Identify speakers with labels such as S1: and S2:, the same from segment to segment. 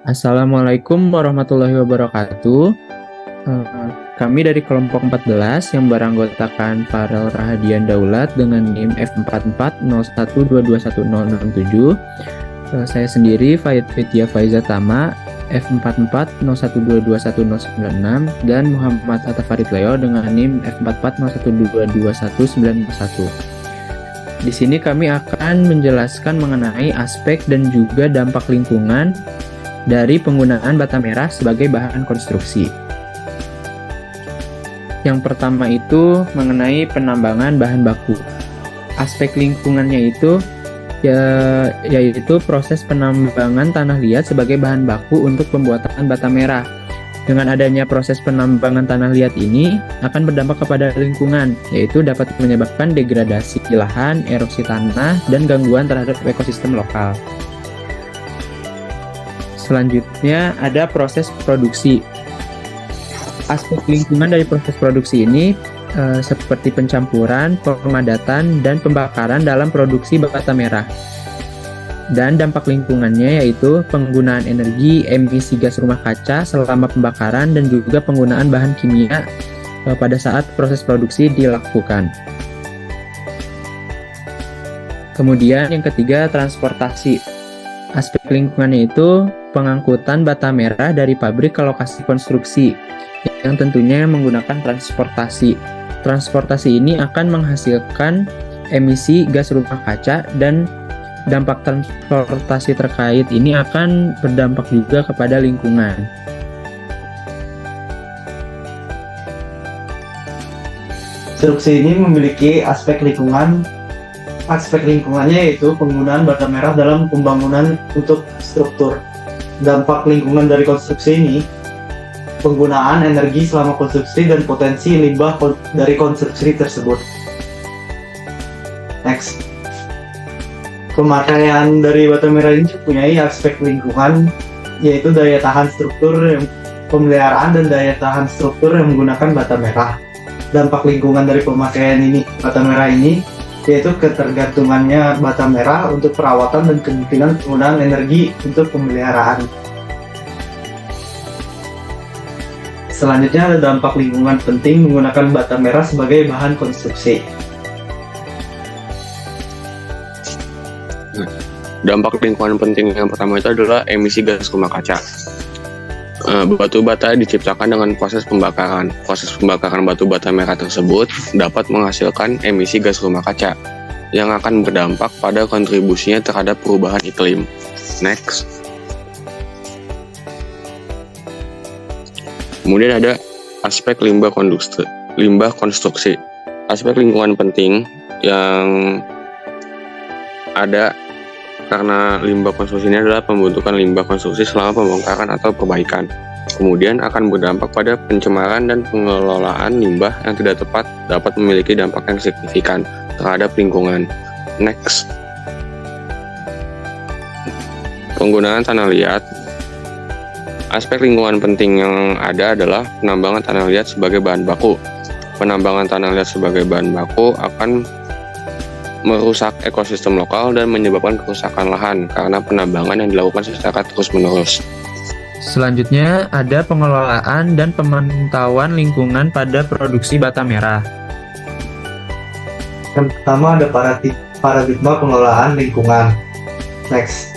S1: Assalamualaikum warahmatullahi wabarakatuh. Kami dari kelompok 14 yang beranggotakan Farel Rahadian Daulat dengan NIM F4401221067. Saya sendiri Faid Fitia Faiza Tama F4401221096 dan Muhammad Atta Farid Leo dengan NIM F4401222191. Di sini kami akan menjelaskan mengenai aspek dan juga dampak lingkungan dari penggunaan bata merah sebagai bahan konstruksi. Yang pertama itu mengenai penambangan bahan baku. Aspek lingkungannya itu yaitu proses penambangan tanah liat sebagai bahan baku untuk pembuatan bata merah. Dengan adanya proses penambangan tanah liat ini akan berdampak kepada lingkungan, yaitu dapat menyebabkan degradasi lahan, erosi tanah, dan gangguan terhadap ekosistem lokal. Selanjutnya ada proses produksi. Aspek lingkungan dari proses produksi ini seperti pencampuran, pemadatan, dan pembakaran dalam produksi bata merah. Dan dampak lingkungannya yaitu penggunaan energi, emisi gas rumah kaca selama pembakaran, dan juga penggunaan bahan kimia pada saat proses produksi dilakukan. Kemudian yang ketiga, transportasi. Aspek lingkungannya itu pengangkutan bata merah dari pabrik ke lokasi konstruksi, yang tentunya menggunakan transportasi. Transportasi ini akan menghasilkan emisi gas rumah kaca, dan dampak transportasi terkait ini akan berdampak juga kepada lingkungan.
S2: Konstruksi ini memiliki aspek lingkungan. Aspek lingkungannya yaitu penggunaan bata merah dalam pembangunan untuk struktur. Dampak lingkungan dari konstruksi ini, penggunaan energi selama konstruksi dan potensi limbah dari konstruksi tersebut. Next. Pemakaian dari bata merah ini mempunyai aspek lingkungan, yaitu daya tahan struktur, pemeliharaan dan daya tahan struktur yang menggunakan bata merah. Dampak lingkungan dari pemakaian bata merah ini yaitu ketergantungannya bata merah untuk perawatan dan kemungkinan penggunaan energi untuk pemeliharaan. Selanjutnya ada dampak lingkungan penting menggunakan bata merah sebagai bahan konstruksi.
S3: Dampak lingkungan penting yang pertama itu adalah emisi gas rumah kaca. Batu bata diciptakan dengan proses pembakaran. Proses pembakaran batu bata merah tersebut dapat menghasilkan emisi gas rumah kaca yang akan berdampak pada kontribusinya terhadap perubahan iklim. Next. Kemudian ada aspek limbah konstruksi. Aspek lingkungan penting yang ada karena limbah konstruksi ini adalah pembentukan limbah konstruksi selama pembongkaran atau perbaikan. Kemudian akan berdampak pada pencemaran dan pengelolaan limbah yang tidak tepat dapat memiliki dampak yang signifikan terhadap lingkungan. Next. Penggunaan tanah liat. Aspek lingkungan penting yang ada adalah penambangan tanah liat sebagai bahan baku. Penambangan tanah liat sebagai bahan baku akan merusak ekosistem lokal dan menyebabkan kerusakan lahan karena penambangan yang dilakukan secara terus-menerus.
S1: Selanjutnya ada pengelolaan dan pemantauan lingkungan pada produksi bata merah.
S2: Yang pertama ada paradigma pengelolaan lingkungan. Next.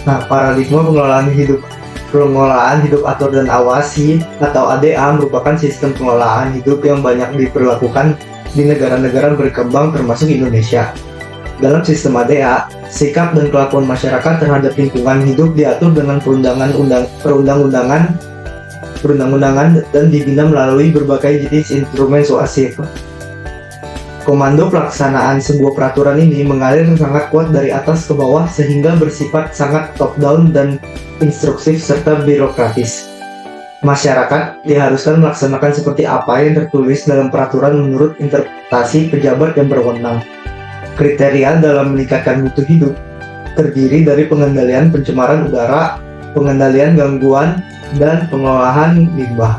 S2: Nah, paradigma pengelolaan hidup atur dan awasi atau ADA merupakan sistem pengelolaan hidup yang banyak diberlakukan di negara-negara berkembang termasuk Indonesia. Dalam sistem ADA, sikap dan kelakuan masyarakat terhadap lingkungan hidup diatur dengan perundang-undangan dan dibina melalui berbagai jenis instrumen suasif. Komando pelaksanaan sebuah peraturan ini mengalir sangat kuat dari atas ke bawah sehingga bersifat sangat top-down dan instruksif serta birokratis. Masyarakat diharuskan melaksanakan seperti apa yang tertulis dalam peraturan menurut interpretasi pejabat yang berwenang. Kriteria dalam meningkatkan mutu hidup terdiri dari pengendalian pencemaran udara, pengendalian gangguan, dan pengolahan limbah.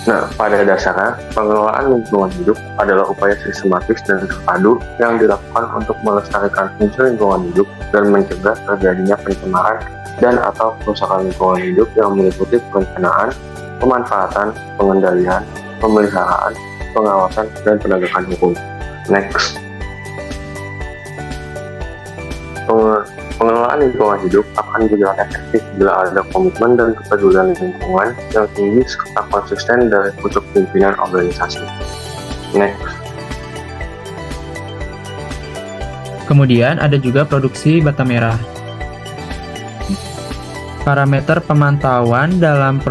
S3: Nah, pada dasarnya, pengelolaan lingkungan hidup adalah upaya sistematis dan terpadu yang dilakukan untuk melestarikan fungsi lingkungan hidup dan mencegah terjadinya pencemaran dan atau kerusakan lingkungan hidup yang meliputi perencanaan, pemanfaatan, pengendalian, pemeliharaan, pengawasan, dan penegakan hukum. Next. Pengelolaan lingkungan hidup akan berjalan efektif bila ada komitmen dan kepedulian lingkungan yang tinggi serta konsisten dari pucuk pimpinan organisasi. Next.
S1: Kemudian ada juga produksi bata merah. Parameter pemantauan dalam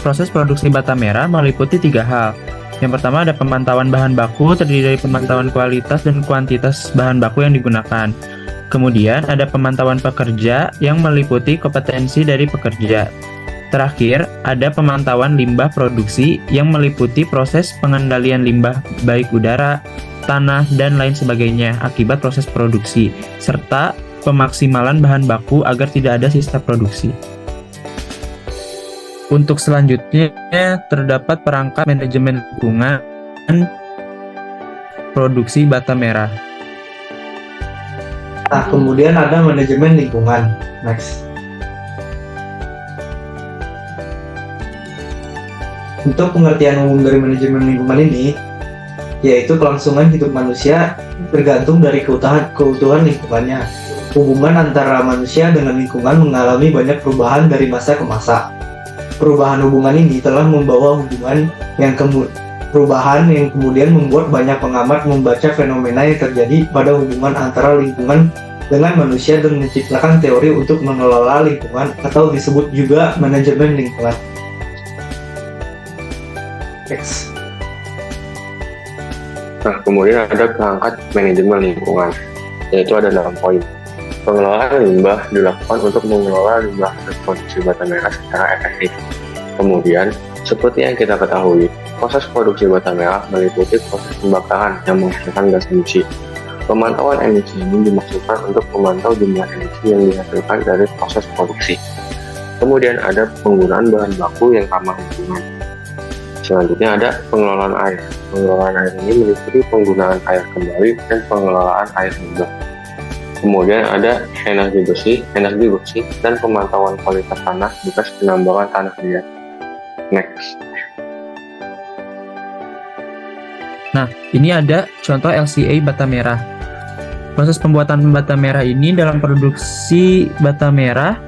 S1: proses produksi bata merah meliputi 3 hal. Yang pertama ada pemantauan bahan baku, terdiri dari pemantauan kualitas dan kuantitas bahan baku yang digunakan. Kemudian ada pemantauan pekerja yang meliputi kompetensi dari pekerja. Terakhir, ada pemantauan limbah produksi yang meliputi proses pengendalian limbah baik udara, tanah, dan lain sebagainya akibat proses produksi, serta pemaksimalan bahan baku agar tidak ada sisa produksi. Untuk selanjutnya, terdapat perangkat manajemen lingkungan produksi bata merah.
S2: Nah, kemudian ada manajemen lingkungan. Next. Untuk pengertian umum dari manajemen lingkungan ini, yaitu kelangsungan hidup manusia bergantung dari keutuhan lingkungannya. Hubungan antara manusia dengan lingkungan mengalami banyak perubahan dari masa ke masa. Perubahan hubungan ini telah membawa perubahan yang kemudian membuat banyak pengamat membaca fenomena yang terjadi pada hubungan antara lingkungan dengan manusia dan menciptakan teori untuk mengelola lingkungan atau disebut juga manajemen lingkungan. Next.
S3: Nah, kemudian ada perangkat manajemen lingkungan, yaitu ada 6 poin. Pengelolaan limbah dilakukan untuk mengelola limbah produksi bata merah secara efektif. Kemudian, seperti yang kita ketahui, proses produksi bata merah meliputi proses pembakaran yang menghasilkan gas emisi. Pemantauan emisi ini dimaksudkan untuk memantau jumlah emisi yang dihasilkan dari proses produksi. Kemudian ada penggunaan bahan baku yang ramah lingkungan. Selanjutnya ada pengelolaan air. Pengelolaan air ini meliputi penggunaan air kembali dan pengelolaan air limbah. Kemudian ada energi bersih, dan pemantauan kualitas tanah bekas penambangan tanah liat. Next.
S1: Nah, ini ada contoh LCA bata merah. Proses pembuatan bata merah ini dalam produksi bata merah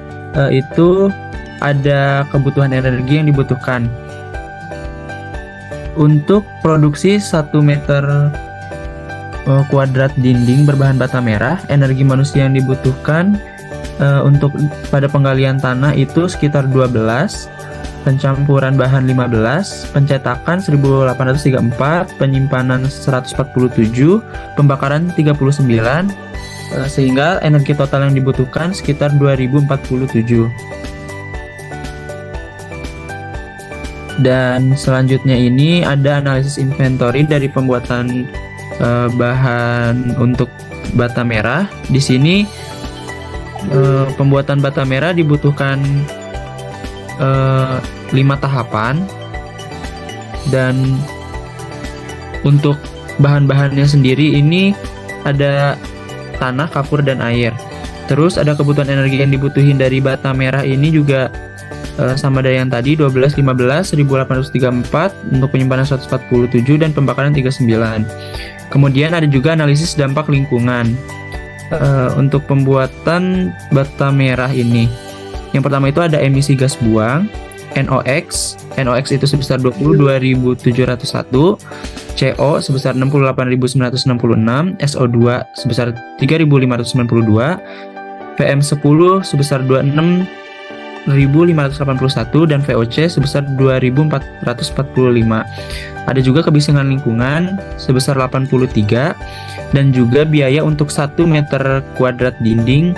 S1: itu ada kebutuhan energi yang dibutuhkan. Untuk produksi 1 meter kuadrat dinding berbahan bata merah, energi manusia yang dibutuhkan untuk pada penggalian tanah itu sekitar 12, pencampuran bahan 15, pencetakan 1834, penyimpanan 147, pembakaran 39, sehingga energi total yang dibutuhkan sekitar 2047. Dan selanjutnya ini ada analisis inventory dari pembuatan bahan untuk bata merah. Di sini pembuatan bata merah dibutuhkan 5 tahapan, dan untuk bahan-bahannya sendiri ini ada tanah, kapur, dan air. Terus ada kebutuhan energi yang dibutuhin dari bata merah ini juga sama dari yang tadi, 12, 15, 1834, untuk penyimpanan 147 dan pembakaran 39. Kemudian ada juga analisis dampak lingkungan untuk pembuatan bata merah ini. Yang pertama itu ada emisi gas buang, NOx itu sebesar 22.701, CO sebesar 68.966, SO2 sebesar 3.592, PM10 sebesar 26.581, dan VOC sebesar 2.445. Ada juga kebisingan lingkungan sebesar 83, dan juga biaya untuk 1 meter kuadrat dinding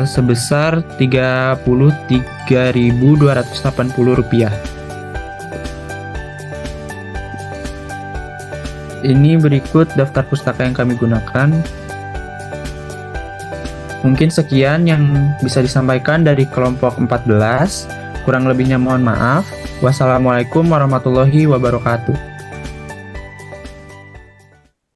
S1: sebesar Rp33.280. Ini berikut daftar pustaka yang kami gunakan. Mungkin sekian yang bisa disampaikan dari kelompok 14. Kurang lebihnya mohon maaf. Wassalamualaikum warahmatullahi wabarakatuh.